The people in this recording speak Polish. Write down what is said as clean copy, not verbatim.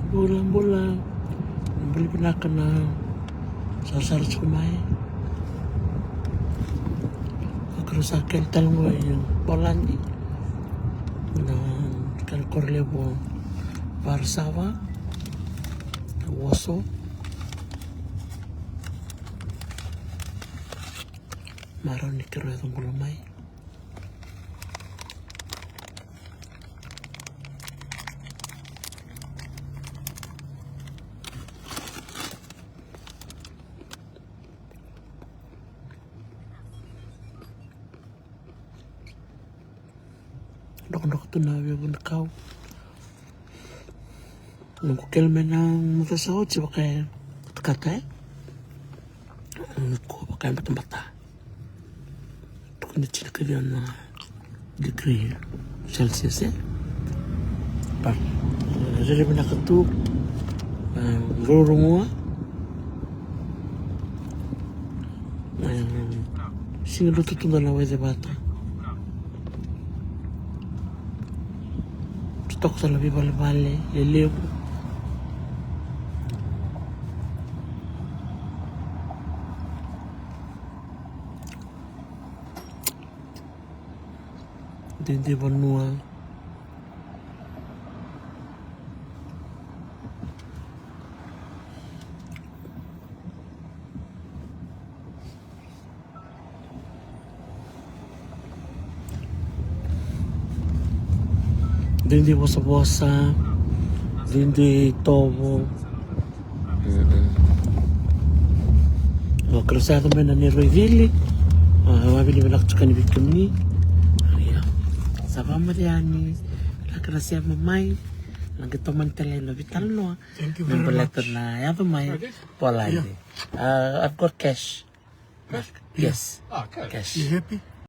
bola beli pernah kena sasar sumai kerusakan talmo yung Polandi na kalkorlebo Warsawa Warsaw maron ni kero itong bulamay dok tunawi pun kau nunggu kelme nang matasahod siya kaya kata nunggu pakai mata tuk na chinakariyan na degree Celsius par jadi benak tu rorongwa singa tutunggal na wede bata tok sa labi bale lelew dindi banua dindi bosa-bosa dindi tobo krusado men ni Roivili mabili balaktukan bikum ni sabama yani la gracia mamai lang kita mantele lo vitalo na ya mamai polite I've got cash yes Okay. cash You happy?